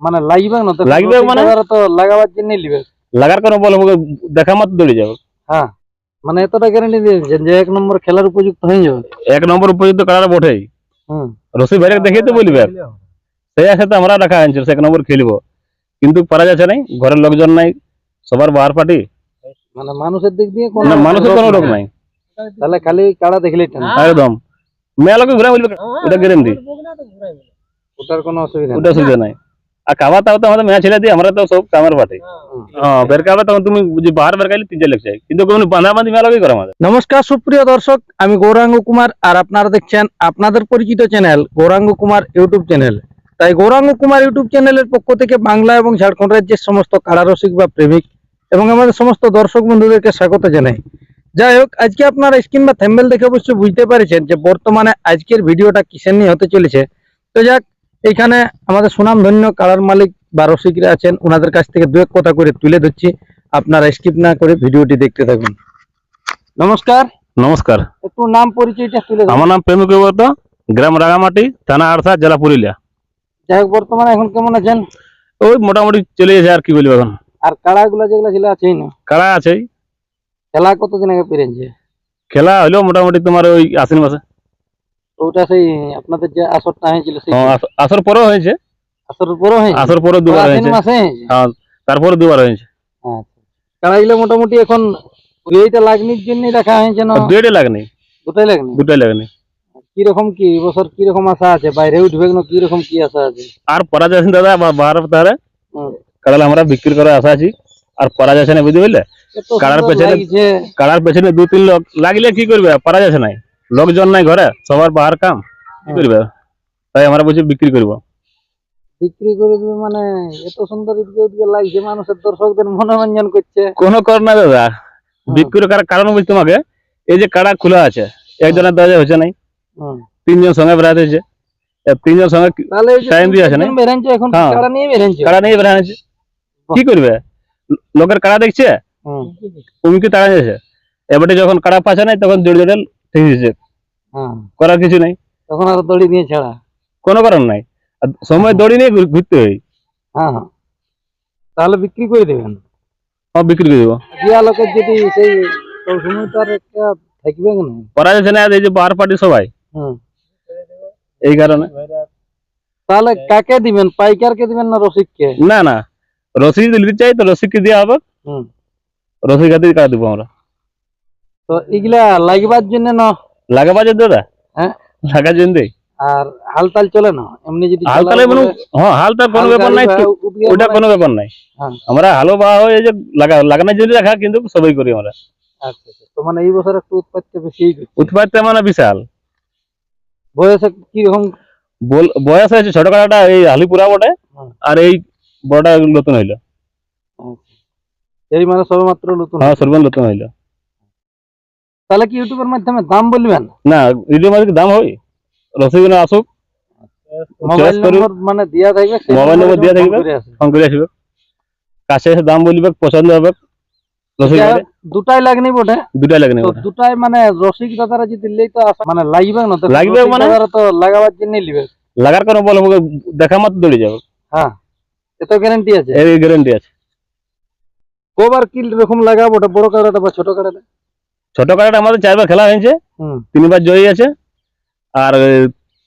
মানে লাগবে না তো লাগবে মানে তো লাগাবার জন্য লিবে লাগার কোনো বল দেখা মাত্র দৌড়ে যাবে। হ্যাঁ মানে এতটা গ্যারান্টি দিয়েছেন যে 1 নম্বর খেলার উপযুক্ত হয়ে যাবে। 1 নম্বর উপযুক্ত কাড়াটা বটেই। রশি বাইরে দেখে তো বলবে সেই আছে তো আমরা রাখা আনছিল 1 নম্বর খেলবো, কিন্তু পারা যাচ্ছে নাই, ঘরের লোকজন নাই, সবার বাহার পার্টি, মানে মানুষের দিক দিয়ে না মানুষের কোনো রোগ নাই। তাহলে খালি কাড়া দেখলেই টান একদম মেলাকে ঘুরে বলবে এটা গ্যারান্টি, ওটার কোনো অসুবিধা ওটা সুবিধা নাই। আর খাওয়া তাও তো আমাদের মেয়া ছেলে দিয়ে আমরা তো সব কামের পার্টি। হ্যাঁ বেরকাবে তখন তুমি যে বাহার বেরকাইলে 3 লাখ চাই, কিন্তু কোনো বাঁধাবাঁধি মেলাকে করে আমাদের। নমস্কার সুপ্রিয় দর্শক, আমি গৌরাঙ্গ কুমার আর আপনারা দেখছেন আপনাদের পরিচিত channel Gauranga Kumar YouTube channel. তাই গৌরাঙ্গ কুমার ইউটিউব চ্যানেলের পক্ষ থেকে বাংলা এবং ঝাড়খণ্ড রাজ্যের সমস্ত কাড়ারসিক বা প্রেমিক এবং আমাদের সমস্ত দর্শক বন্ধুদেরকে স্বাগত জানাই। যাই হোক, আজকে আপনারা স্ক্রিন বা থাম্বনেল দেখে অবশ্যই বুঝতে পারছেন যে বর্তমানে আজকের ভিডিওটা কিসের নিয়ে হতে চলেছে। তো যাক, এখানে আমাদের সুনামধন্য কাড়ার মালিক বা রসিকরা আছেন, ওনাদের কাছ থেকে দু এক কথা করে তুলে ধরছি, আপনারা স্কিপ না করে ভিডিওটি দেখতে থাকুন। নমস্কার। নমস্কার, একটু নাম পরিচয়টা তুলে ধরুন। আমার নাম প্রেমিক ব্রত, গ্রাম রাঙামাটি, থানা আড়সা, জেলা পুরুলিয়া। যাই হোক, বর্তমানে এখন কেমন আছেন? ওই মোটামুটি চলে যাচ্ছে আর কি বলবো এখন। আর কাড়াগুলো যেগুলো ছিল আছেই না? কাড়া আছেই। খেলা কতদিন আগে পেরেছে? খেলা হইলো মোটামুটি তোমার ওই আশ্বিন মাসে। ওটা সেই আপনাদের যে আসরটা হয়েছিল সেই আসর পরেও হয়েছে, আসর পরও হয়েছে, আসর পরেও দুবার হয়েছে। মাসে হয়েছে। হ্যাঁ তারপরে দুবার হয়েছে। আচ্ছা, কাড়াগুলো মোটামুটি এখন এইটা লাগনির জন্য রাখা হয়েছে না? দুইটাই লাগনি, দুটাই লাগনি। লাগনি। কিরকম কি এবছর কিরকম আশা আছে? বাইরে উঠবে না কিরকম কি আশা আছে? আর পরা যাচ্ছে দাদা, বাহার তাহলে কাড়া আমরা বিক্রি করার আশা আছি। আর পরা যাচ্ছে না, বুঝতে পারলে? কাড়ার পেছনে 2-3 লোক লাগলে কি করবে, পারা যাচ্ছে না, লোকজন নাই ঘরে, সবার বাহার কাম, কি করবে? তাই আমরা বলছি বিক্রি করবো। বিক্রি করে দিবে মানে এত সুন্দর উদ্যোগ লাগছে, মানুষের দর্শকদের মনোরঞ্জন করছে। কোনো কর না দাদা, বিক্রি করার কারণ বলছি তোমাকে, এই যে কাড়া খোলা আছে, একজনের দরজা হচ্ছে নাই, 3 জন সঙ্গে বেড়াতে হচ্ছে, 3 জন সঙ্গে টাইম দিয়ে আছে না, এখন কাড়া নিয়ে বেড়াচ্ছে, কি করবে? লোকের কাড়া দেখছে উমকি তাড়া যাচ্ছে, এবারে যখন কাড়া পাচ্ছে নাই তখন জোরে জোরে ঠিক দিচ্ছে, করার কিছু নাই, তখন আর দড়ি নিয়ে ছাড়া কোনো কারণ নাই, সময় দড়ি নিয়ে ঘুরতে হয়। তাহলে বিক্রি করে দেবেন? হ্যাঁ বিক্রি করে দেবো। দিয়া লোকের যদি সেই সময় তো আর একটা থাকবে না, করা যাচ্ছে না, এই যে বাহার পার্টি সবাই, এই কারণে। তাহলে কাকে দিবেন? পাইকারকে দিবেন না রসিককে? না না, রসিক দিতে চাই তো রসিককে দেওয়া হবে, রসিক হাতে কাটা দিব আমরা। তো এগুলা লাগবার জন্য না? লাগাবার জন্য দাদা, হ্যাঁ লাগার জন্য। আর হালতাল চলে না এমনি? যদি হালতালে হ্যাঁ হালতাল কোনো ব্যাপার নাই, ওটা কোনো ব্যাপার নাই। আমরা হালো বা হয়ে যে লাগানোর জন্য রাখা, কিন্তু সবাই করি আমরা। আচ্ছা, তো মানে এই বছর একটু উৎপাদটা বেশি, উৎপাদটা মানে বিশাল। বয়সে কিরকম? বয়স হয়েছে ছোট কাটাটা এই হালিপুরা বটে, আর এই বড়টা নতুন হইলো। এই মানে সবে মাত্র নতুন? হ্যাঁ সর্ব নতুন হইলো। তাহলে কি ইউটিউবের মাধ্যমে দাম বলবেন? না, ইউটিউবের মাধ্যমে দাম হয়, রসিকগুলো আসুক, মোবাইল নম্বর মানে দিয়া থাকবে, মোবাইল নম্বর দিয়া থাকবে, ফোন করে আসবে, কাছে এসে দাম বলবে, পছন্দ হবে। দুটাই লাগনি বটে? দুটাই লাগনি। দুটাই মানে রসিক দাদারা যদি লেই তো মানে লাগবে না? তো লাগবে মানে তো লাগাবার জন্য লিবে, লাগার কোনো বল দেখা মাত্র দৌড়ে যাবে। হ্যাঁ, এত গ্যারান্টি আছে? এই গ্যারান্টি আছে। কবার কি রকম লাগাবো? ওটা বড় কাড়াটা বা ছোট কাড়াটা? ছোট কাড়াটা আমাদের 4 বার খেলা হয়েছে, 3 বার জয়ী আছে। আর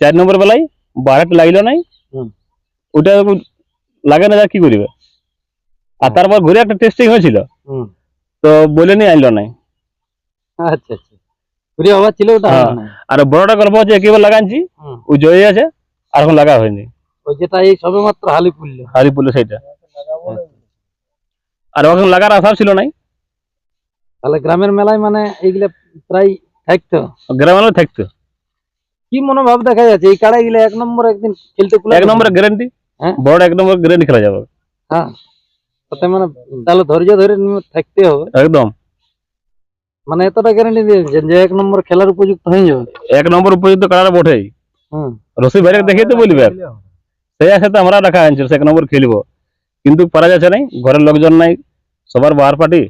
4 নম্বর বেলায় বাহারটা লাগলো নাই, ওটা লাগে না, কি করবে? আর তারপর ঘুরে একটা টেস্টিং হয়েছিল, তো বলে নি আনলো নাই। আচ্ছা আচ্ছা, ঘুরে হওয়ার ছিল ওটা। আর বড়টা গল্প হচ্ছে একেবারে লাগানছি, ওই জয়ী আছে, আর এখন লাগা হয়নি। ওই যেটা এই সবে মাত্র হালি পুললো সেইটা, আর এখন লাগার আশা ছিল নাই। তাহলে গ্রামের মেলায় মানে এইগুলা প্রায় থাকতো, গ্রামের থাকতো। কি মনোভাব দেখা যাচ্ছে এই কাড়া গিলা 1 নম্বর একদিন খেলতে? 1 নম্বরের গ্যারান্টি, বড় 1 নম্বর গ্যারান্টি খেলা যাবে। হ্যাঁ, তাতে মানে তাহলে ধৈর্য ধরে থাকতে হবে একদম। মানে এতটা গ্যারান্টি দিয়েছেন যে 1 নম্বর খেলার উপযুক্ত হয়ে যাবে। 1 নম্বর উপযুক্ত কাড়া বটেই। রশি বাইরে দেখে তো বলবে সেই আছে তো আমরা রাখা আনছিল 1 নম্বর খেলবো, কিন্তু পারা যাচ্ছে নাই, ঘরের লোকজন নাই, সবার বাহার পার্টি।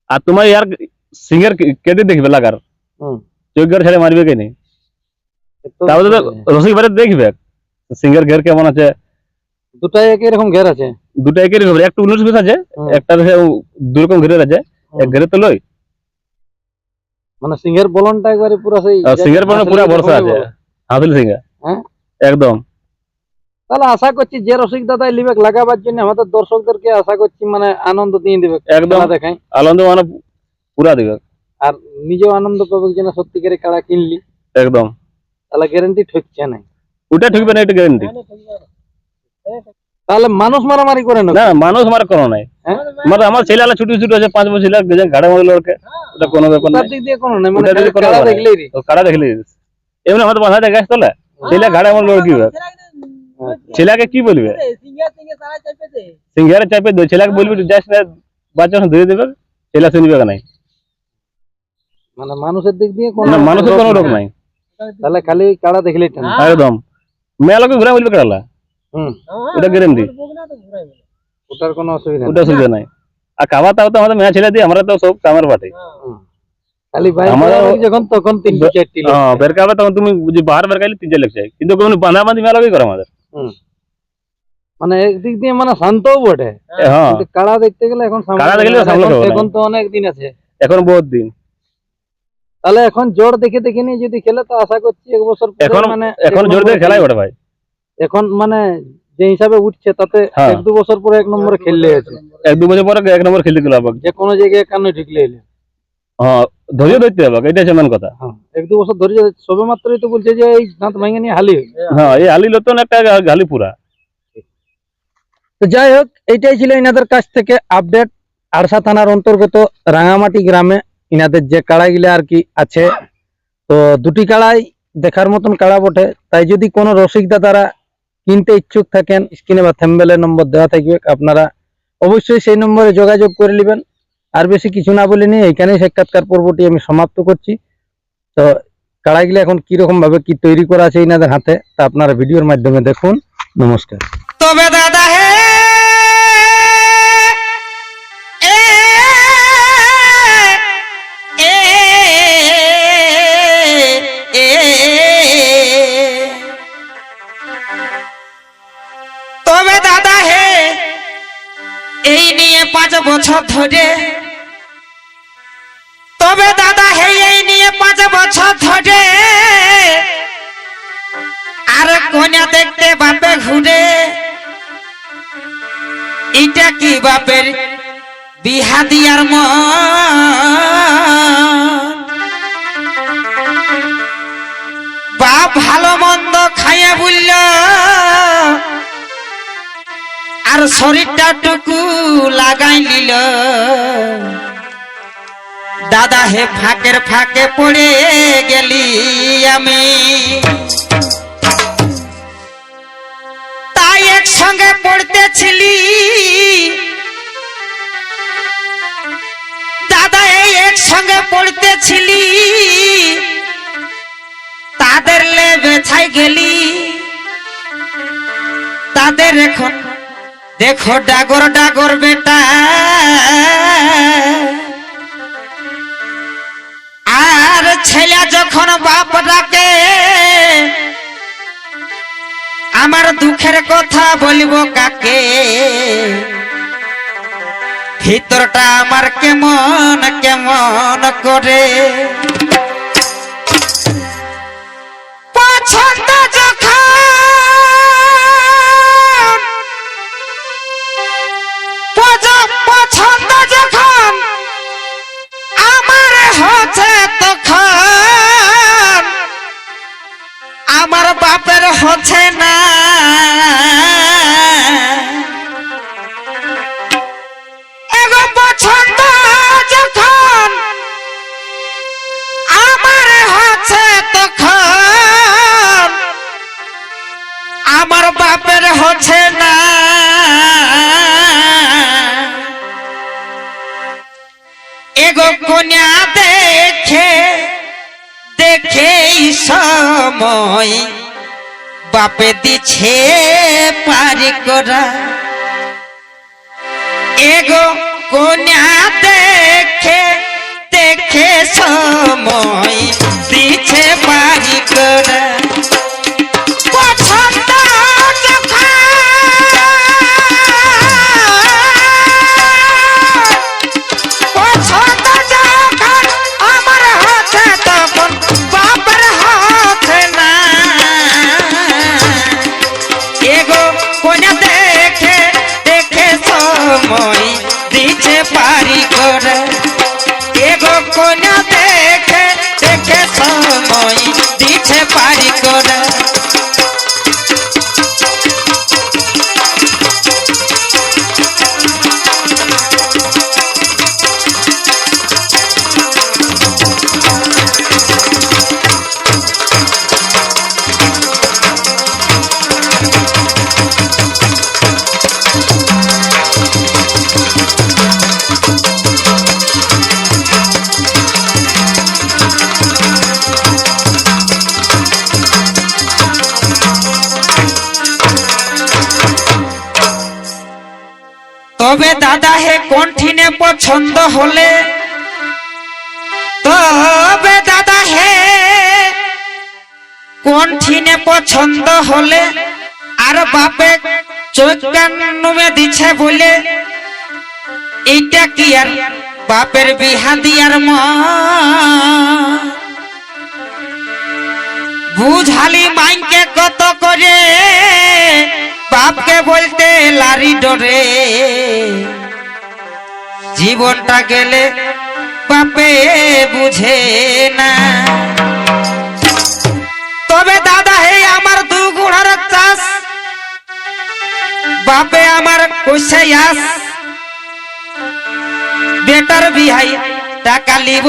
আর তোমার ইয়ার সিঙ্গার কেটে দেখবে লাগার, যোগ্য ছেড়ে মারবে কে নেই, তাহলে তো রসিক বাইরে দেখবে সিংহের ঘের কেমন আছে? দুটাই একই রকম ঘের আছে? দুটো একই রকম, একটু 19-20 আছে, একটা দু রকম ঘেরের আছে, এক ঘেরে তো লই। মানে সিংহের বলনটা একবারে পুরো সেই সিংহের বলন পুরা ভরসা আছে, হাসিল সিংহা। হ্যাঁ একদম। তাহলে আশা করছি যে রসিক দাদাই লিবেক লাগাবার জন্য আমাদের দর্শকদেরকে আশা করছি মানে আনন্দ দিয়ে দিবে, একদম দেখাই আনন্দ মানে পুরা দিবে, আর নিজেও আনন্দ পাবে যেন সত্যিকারে কাড়া কিনলি। একদম। তাহলে গ্যারান্টি ঠকছে না? ওটা ঠকবে না, এটা গ্যারান্টি। তাহলে মানুষ মারামারি করে না? না, মানুষ মারা কোনো নাই। মানে আমার ছেলে ছোট ছোট আছে, 5 বছর ঘাড়ে মারলো ওকে, ওটা কোনো ব্যাপার না। দিক দিয়ে কোনো নাই, মানে কাড়া দেখলেই কাড়া দেখলেই এমনি আমাদের বাঁধা যায় গাছ তলে, ছেলে ঘাড়ে মারলো কি হবে? ছেলেকে কি বলবে? সিংহারে চাপে দেবে, ছেলেকে বলবি যাস না, বাচ্চা ধরে দেবে, ছেলে শুনবে নাই। মানে মানুষের দিক দিয়ে কোনো, মানুষের কোনো রোগ নাই। তাহলে খালি কাড়া দেখলেই একদম মেলাকে ঘুরা বলবে কাড়ালা, ওটা গ্যারান্টি, ওটার কোনো অসুবিধা ওটা অসুবিধা নাই। আর খাওয়া তাও তো আমাদের মেয়া ছেলে দিয়ে, আমরা তো সব কামের পাঠে, খালি যখন তখন 3-4টি বের কাবে, তখন তুমি বাহার বের কাইলে 3-4 লোক চাই, কিন্তু কোনো বাঁধা বাঁধি মেলাকেই করে আমাদের। মানে একদিক দিয়ে মানে শান্তও বটে, কাড়া দেখতে গেলে এখন এখন তো অনেক দিন আছে, এখন বহুত দিন। তাহলে এখন জোর দেখে দেখে নিয়ে যদি খেলে তো আশা করছি 1 বছর এখন মানে এখন জোর দেখে খেলাই ওঠে ভাই। এখন মানে যে হিসাবে উঠছে তাতে 1-2 বছর পরে 1 নম্বরে খেললে আছে, 1-2 বছর পরে 1 নম্বর খেলতে গেলে যে কোনো জায়গায় কানে ঢুকলে এলে। ধৈর্য ধরতে হবে, এটা হচ্ছে মেন কথা। 1-2 বছর ধরে সবে মাত্রই তো বলছে যে এই দাঁত ভাঙে নিয়ে হালি, এই হালি লতন একটা গালি পুরা। তো যাই হোক, এইটাই ছিল ইনাদের কাছ থেকে আপডেট। আরসা থানার অন্তর্গত রাঙামাটি গ্রামে ইনাদের যে কাড়াগুলা আর কি আছে, তো দুটি কাড়াই দেখার মতন কাড়া বটে। তাই যদি কোনো রসিক দাদারা কিনতে ইচ্ছুক থাকেন, স্ক্রিনে বা থ্যাম্বনেলে নম্বর দেওয়া থাকবে, আপনারা অবশ্যই সেই নম্বরে যোগাযোগ করে নেবেন। আর বেশি কিছু না বলে নিয়ে এইখানেই সাক্ষাৎকার পর্বটি আমি সমাপ্ত করছি। তো কাড়াগুলো এখন কিরকম ভাবে কি তৈরি করা আছে ইনাদের হাতে, তা আপনারা ভিডিওর মাধ্যমে দেখুন। নমস্কার। তবে দাদা হে তবে দাদা হে এই নিয়ে 5 বছর ধরে, তবে দাদা হে এই নিয়ে 5 বছর ধরে আর কোনা দেখতে বাপে ঘুরে, এটা কি বাপের বিহা দিয়ার মন? বাপ ভালো মন্দ খাইয়া বলল আর শরীরটা টুকু লাগাই নিল। দাদা হে ফাঁকের ফাঁকে পড়ে গেলি আমি, তাই একসঙ্গে পড়তেছিলি দাদা, এই একসঙ্গে পড়তেছিলি, তাদের লেবে ছাই গেলি, তাদের এখন দেখো ডাগর ডাগর বেটা। আর ছেলে যখন বাপ ডাকে, আমার দুঃখের কথা বলবো কাকে? ভিতরটা আমার কেমন কেমন করে। পছন্দ যখন পছন্দ যখন আমার হচ্ছে তখন আমার বাপের হচ্ছে না। এগো পছন্দ যখন আমার হচ্ছে তখন আমার বাপের হচ্ছে না। এগো কন্যা দেখে দেখে সময় বাপে দিছে পারি করা। এগো কন্যা দেখে দেখে সময় দিছে পারি করা। পছন্দ এগো কোনা দেখে দেখে সময় দিতে পারি করে এগো কোনা দেখে দেখে সময় দিতে পারি করে তবে দাদা হে কণ্ঠিনে পছন্দ হলে তবে দাদা হে কণ্ঠিনে পছন্দ হলে আর বাপে চোখ কান নুমে দিছে বলে এইটা কি আর বাপের বিহা দিয়ার মা বুঝালি মাইকে কত করে বাপকে বলতে লারি ডরে জীবনটা গেলে বাপে বুঝে না তবে দাদা হে আমার দু গুড়ার চাষ বাপে আমার কইছে আস বেটার বিহাই টাকা লিব